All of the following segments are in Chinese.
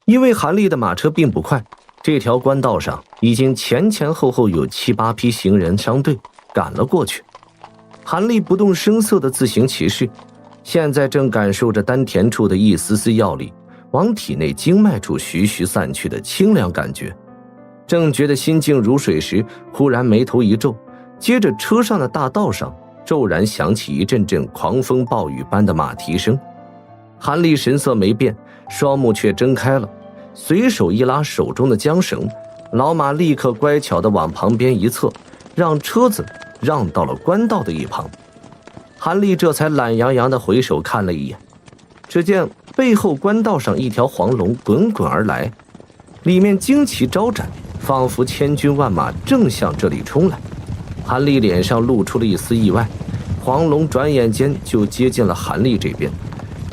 因为韩立的马车并不快，这条官道上已经前后后有7、8批行人商队赶了过去。韩立不动声色地自行其事，现在正感受着丹田处的一丝丝药力往体内经脉处徐徐散去的清凉感觉，正觉得心静如水时，忽然眉头一皱，接着车上的大道上骤然响起一阵阵狂风暴雨般的马蹄声。韩立神色没变，双目却睁开了，随手一拉手中的缰绳，老马立刻乖巧地往旁边一侧，让车子让到了官道的一旁。韩立这才懒洋洋地回首看了一眼，只见背后官道上一条黄龙滚滚而来，里面旌旗招展，仿佛千军万马正向这里冲来。韩立脸上露出了一丝意外，黄龙转眼间就接近了韩立这边，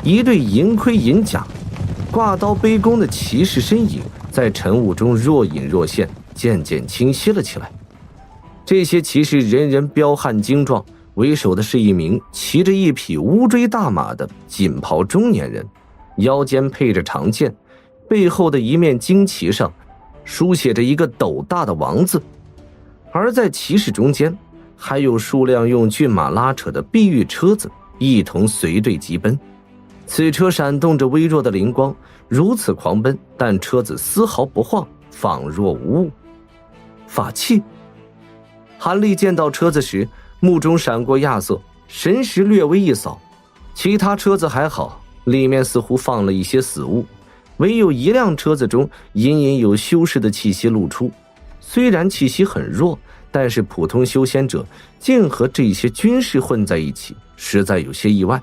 一对银盔银甲、挂刀背弓的骑士身影在晨雾中若隐若现，渐渐清晰了起来。这些骑士人人彪悍精壮，为首的是一名骑着一匹乌骓大马的锦袍中年人，腰间配着长剑，背后的一面旌旗上书写着一个斗大的王字，而在骑士中间还有数辆用骏马拉扯的碧玉车子一同随队疾奔。此车闪动着微弱的灵光，如此狂奔，但车子丝毫不晃，仿若无物。法器。韩立见到车子时，目中闪过亚色，神识略微一扫，其他车子还好，里面似乎放了一些死物，唯有一辆车子中隐隐有修士的气息露出，虽然气息很弱，但是普通修仙者竟和这些军士混在一起，实在有些意外。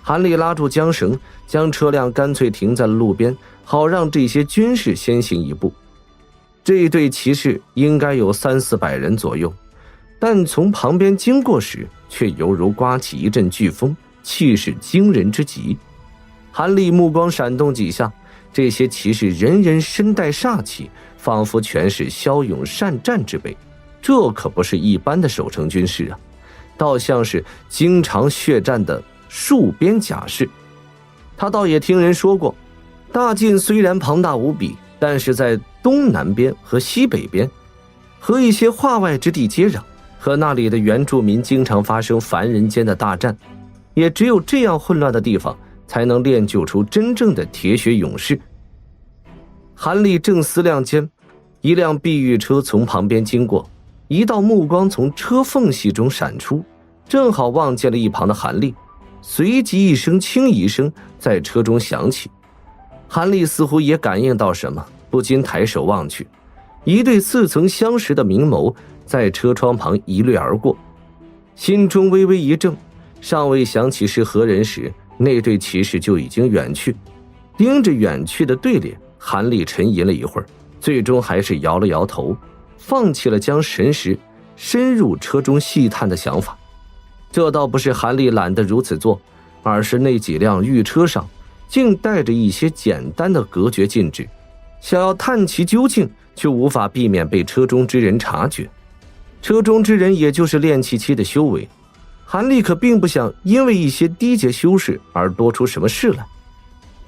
韩立拉住缰绳，将车辆干脆停在了路边，好让这些军士先行一步。这一队骑士应该有3、400人左右，但从旁边经过时，却犹如刮起一阵飓风，气势惊人之极。韩立目光闪动几下，这些骑士人人身带煞气，仿佛全是骁勇善战之辈，这可不是一般的守城军士啊，倒像是经常血战的戍边甲士。他倒也听人说过，大晋虽然庞大无比，但是在东南边和西北边和一些化外之地接壤，和那里的原住民经常发生凡人间的大战，也只有这样混乱的地方才能练就出真正的铁血勇士。韩立正思量间，一辆碧玉车从旁边经过，一道目光从车缝隙中闪出，正好望见了一旁的韩立，随即一声轻疑声在车中响起。韩立似乎也感应到什么，不禁抬手望去，一对似曾相识的明眸在车窗旁一掠而过，心中微微一怔，尚未想起是何人时，那对骑士就已经远去。盯着远去的对脸，韩立沉吟了一会儿，最终还是摇了摇头，放弃了将神识深入车中细探的想法。这倒不是韩立懒得如此做，而是那几辆御车上竟带着一些简单的隔绝禁制，想要探其究竟，却无法避免被车中之人察觉。车中之人也就是炼气期的修为，韩立可并不想因为一些低阶修士而多出什么事来。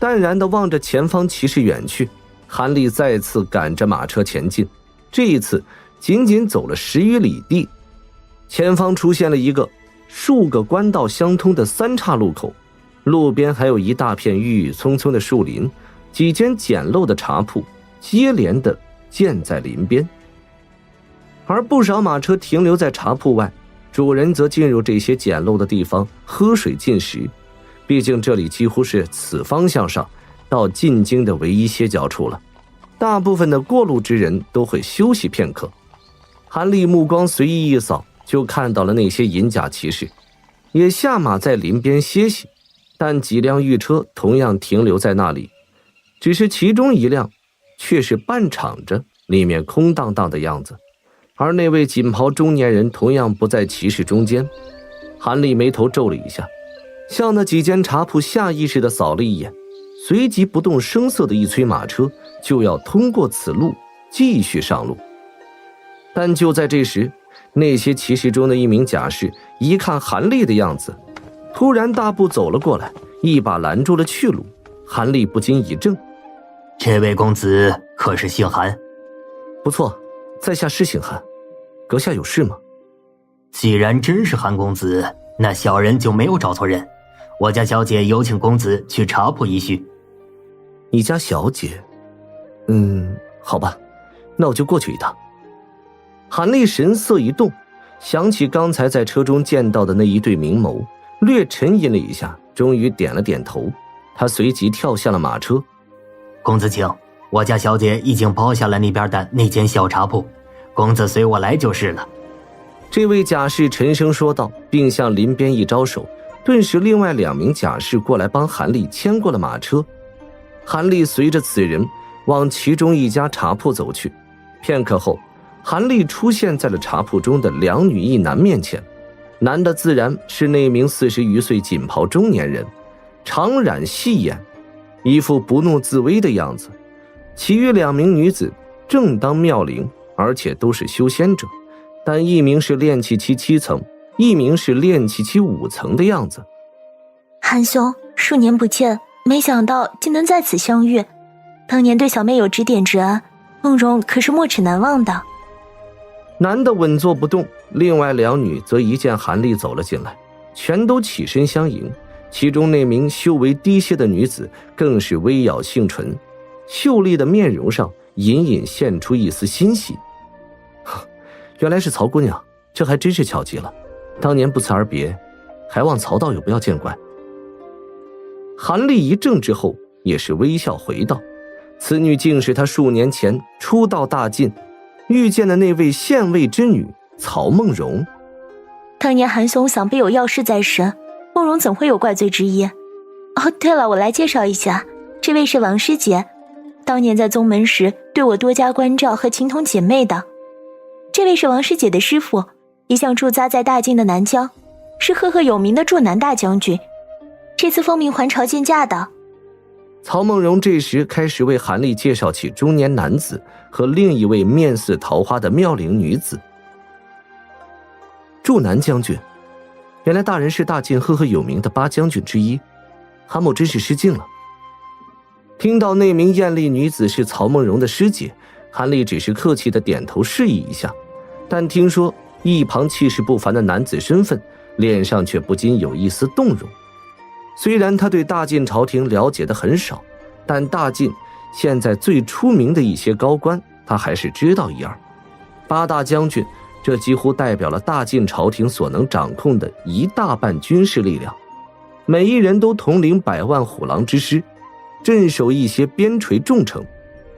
淡然地望着前方骑士远去，韩立再次赶着马车前进，这一次仅仅走了10余里地，前方出现了一个数个官道相通的3岔路口，路边还有一大片郁郁葱葱的树林，几间简陋的茶铺接连地建在林边，而不少马车停留在茶铺外，主人则进入这些简陋的地方喝水进食，毕竟这里几乎是此方向上到进京的唯一歇脚处了，大部分的过路之人都会休息片刻。韩立目光随意一扫，就看到了那些银甲骑士也下马在林边歇息，但几辆御车同样停留在那里，只是其中一辆却是半敞着，里面空荡荡的样子，而那位锦袍中年人同样不在骑士中间。韩立眉头皱了一下，向那几间茶铺下意识地扫了一眼，随即不动声色地一催马车，就要通过此路继续上路。但就在这时，那些骑士中的一名甲士一看韩立的样子，突然大步走了过来，一把拦住了去路。韩立不禁一怔，这位公子可是姓韩？不错，在下是姓韩，阁下有事吗？既然真是韩公子，那小人就没有找错人。我家小姐有请公子去茶铺一叙。你家小姐？好吧，那我就过去一趟。韩立神色一动，想起刚才在车中见到的那一对明眸，略沉吟了一下，终于点了点头。他随即跳下了马车。公子请，我家小姐已经包下了那边的那间小茶铺，公子随我来就是了。这位甲士沉声说道，并向林边一招手，顿时另外2名甲士过来帮韩立牵过了马车。韩立随着此人往其中一家茶铺走去，片刻后，韩立出现在了茶铺中的2女1男面前。男的自然是那名40余岁锦袍中年人，长髯细眼，一副不怒自威的样子。其余2名女子正当妙龄，而且都是修仙者，但一名是炼气期7层，一名是炼气期5层的样子。韩兄，数年不见，没想到竟能在此相遇。当年对小妹有指点之恩，梦荣可是没齿难忘的。男的稳坐不动，另外2女则一见韩立走了进来，全都起身相迎。其中那名修为低些的女子更是微咬杏唇，秀丽的面容上隐隐现出一丝欣喜。原来是曹姑娘，这还真是巧极了。当年不辞而别，还望曹道友不要见怪。韩立一怔之后，也是微笑回道：此女竟是他数年前初到大晋遇见的那位县尉之女曹梦荣。当年韩兄想必有要事在身，梦荣怎会有怪罪之意？哦，对了，我来介绍一下，这位是王师姐，当年在宗门时对我多加关照和情同姐妹的。这位是王师姐的师父，一向驻扎在大晋的南疆，是赫赫有名的驻南大将军，这次奉命还朝见驾的。曹梦荣这时开始为韩立介绍起中年男子和另一位面似桃花的妙龄女子。驻南将军，原来大人是大晋赫赫有名的8将军之一，韩某真是失敬了。听到那名艳丽女子是曹梦荣的师姐，韩立只是客气的点头示意一下，但听说一旁气势不凡的男子身份，脸上却不禁有一丝动容。虽然他对大晋朝廷了解的很少，但大晋现在最出名的一些高官，他还是知道一二。8大将军，这几乎代表了大晋朝廷所能掌控的一大半军事力量，每一人都统领100万虎狼之师，镇守一些边陲重城。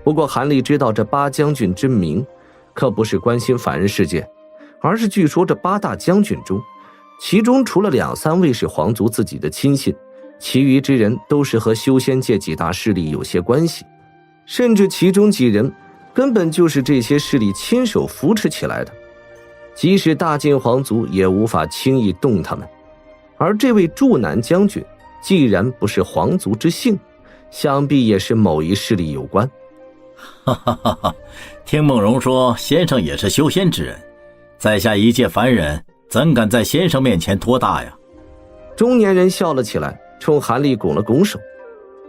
不过韩立知道这8将军之名，可不是关心凡人世界，而是据说这8大将军中，其中除了2、3位是皇族自己的亲信，其余之人都是和修仙界几大势力有些关系，甚至其中几人根本就是这些势力亲手扶持起来的，即使大晋皇族也无法轻易动他们。而这位驻南将军既然不是皇族之幸，想必也是某一势力有关。哈哈哈哈！听梦荣说先生也是修仙之人，在下一介凡人怎敢在先生面前托大呀？中年人笑了起来，冲韩立拱了拱手。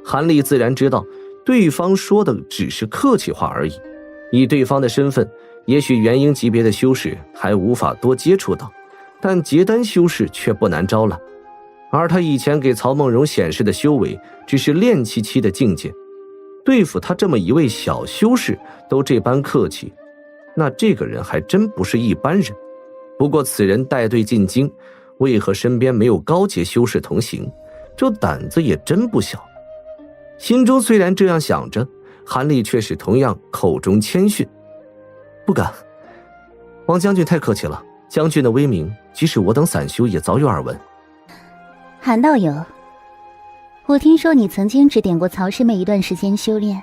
韩立自然知道对方说的只是客气话而已，以对方的身份，也许元婴级别的修士还无法多接触到，但结丹修士却不难招揽。而他以前给曹梦荣显示的修为只是炼气期的境界，对付他这么一位小修士都这般客气，那这个人还真不是一般人。不过此人带队进京，为何身边没有高阶修士同行？这胆子也真不小。心中虽然这样想着，韩立却是同样口中谦逊：不敢，王将军太客气了，将军的威名即使我等散修也早有耳闻。韩道友，我听说你曾经指点过曹师妹一段时间修炼，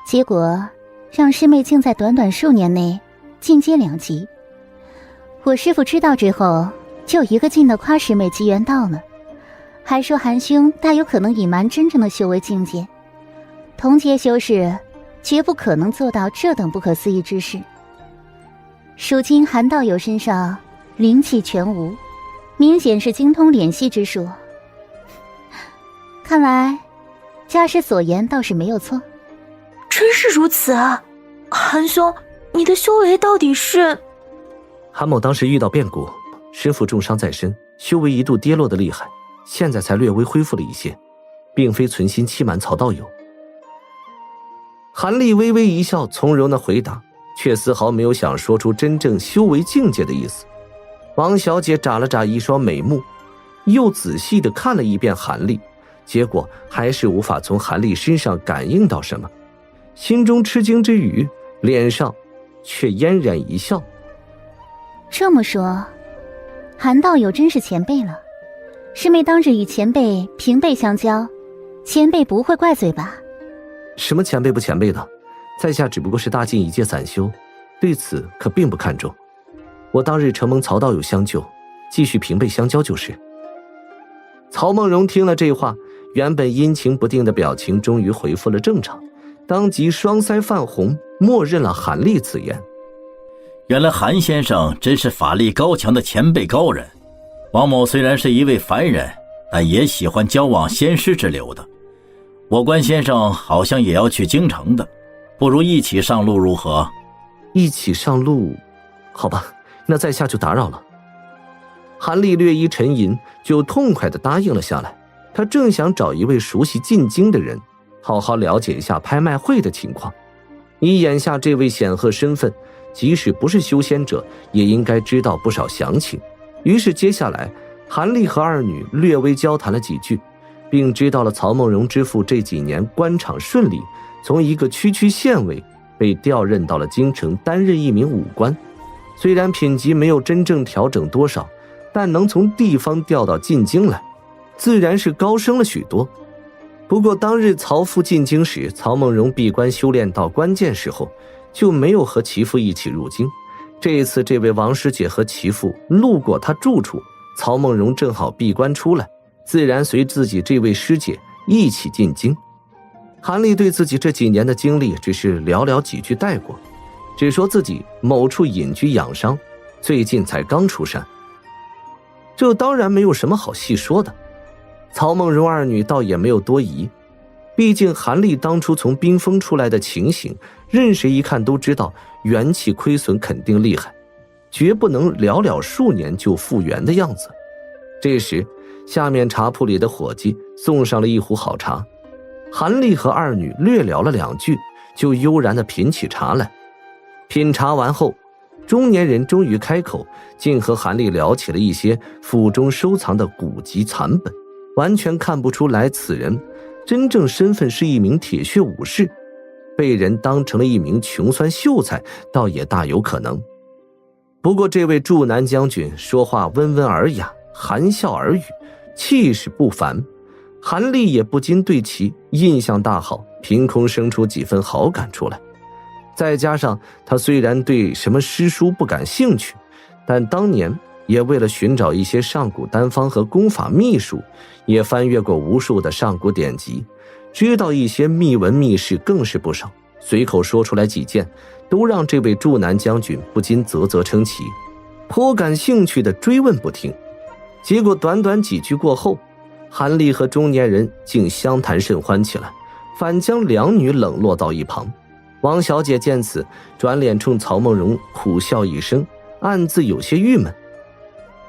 结果让师妹竟在短短数年内进阶2级。我师父知道之后，就一个劲的夸师妹机缘到了，还说韩兄大有可能隐瞒真正的修为境界，同阶修士绝不可能做到这等不可思议之事。如今韩道友身上灵气全无，明显是精通敛息之术，看来家师所言倒是没有错。是如此啊！韩兄，你的修为到底是……韩某当时遇到变故，身负重伤在身，修为一度跌落的厉害，现在才略微恢复了一些，并非存心欺瞒曹道友。韩立微微一笑，从容的回答，却丝毫没有想说出真正修为境界的意思。王小姐眨了眨一双美目，又仔细地看了一遍韩立，结果还是无法从韩立身上感应到什么，心中吃惊之余，脸上却嫣然一笑。这么说，韩道友真是前辈了。师妹当日与前辈平辈相交，前辈不会怪罪吧？什么前辈不前辈的，在下只不过是大进一介散修，对此可并不看重。我当日承蒙曹道友相救，继续平辈相交就是。曹梦荣听了这话，原本阴晴不定的表情终于恢复了正常，当即双腮泛红，默认了韩立此言。原来韩先生真是法力高强的前辈高人。王某虽然是一位凡人，但也喜欢交往仙师之流的。我关先生好像也要去京城的，不如一起上路如何？一起上路？好吧，那在下就打扰了。韩立略一沉吟，就痛快地答应了下来。他正想找一位熟悉进京的人，好好了解一下拍卖会的情况。以眼下这位显赫身份，即使不是修仙者，也应该知道不少详情。于是接下来，韩立和二女略微交谈了几句，并知道了曹梦荣之父这几年官场顺利，从一个区县尉被调任到了京城担任一名武官。虽然品级没有真正调整多少，但能从地方调到进京来，自然是高升了许多。不过当日曹父进京时，曹梦荣闭关修炼到关键时候，就没有和其父一起入京。这一次这位王师姐和其父路过他住处，曹梦荣正好闭关出来，自然随自己这位师姐一起进京。韩立对自己这几年的经历只是寥寥几句带过，只说自己某处隐居养伤，最近才刚出山。这当然没有什么好细说的，曹梦荣二女倒也没有多疑，毕竟韩立当初从冰封出来的情形，任谁一看都知道元气亏损肯定厉害，绝不能寥寥数年就复原的样子。这时下面茶铺里的伙计送上了一壶好茶，韩立和二女略聊了两句，就悠然地品起茶来。品茶完后，中年人终于开口，竟和韩立聊起了一些府中收藏的古籍残本，完全看不出来此人真正身份是一名铁血武士，被人当成了一名穷酸秀才，倒也大有可能。不过这位驻南将军说话温文尔雅，含笑而语，气势不凡，韩立也不禁对其印象大好，凭空生出几分好感出来。再加上他虽然对什么诗书不感兴趣，但当年也为了寻找一些上古丹方和功法秘术，也翻阅过无数的上古典籍，知道一些秘闻秘事更是不少，随口说出来几件，都让这位驻南将军不禁啧啧称奇，颇感兴趣地追问不停。结果短短几句过后，韩立和中年人竟相谈甚欢起来，反将两女冷落到一旁。王小姐见此，转脸冲曹梦荣苦笑一声，暗自有些郁闷。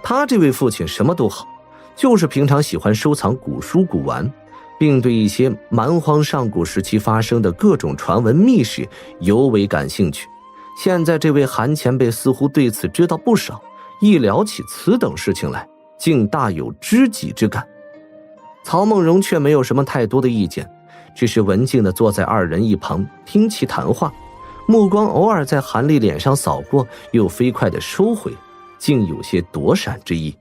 他这位父亲什么都好，就是平常喜欢收藏古书古玩，并对一些蛮荒上古时期发生的各种传闻秘史尤为感兴趣。现在这位韩前辈似乎对此知道不少，一聊起此等事情来，竟大有知己之感。曹梦荣却没有什么太多的意见，只是文静地坐在二人一旁听其谈话，目光偶尔在韩立脸上扫过，又飞快地收回，竟有些躲闪之意。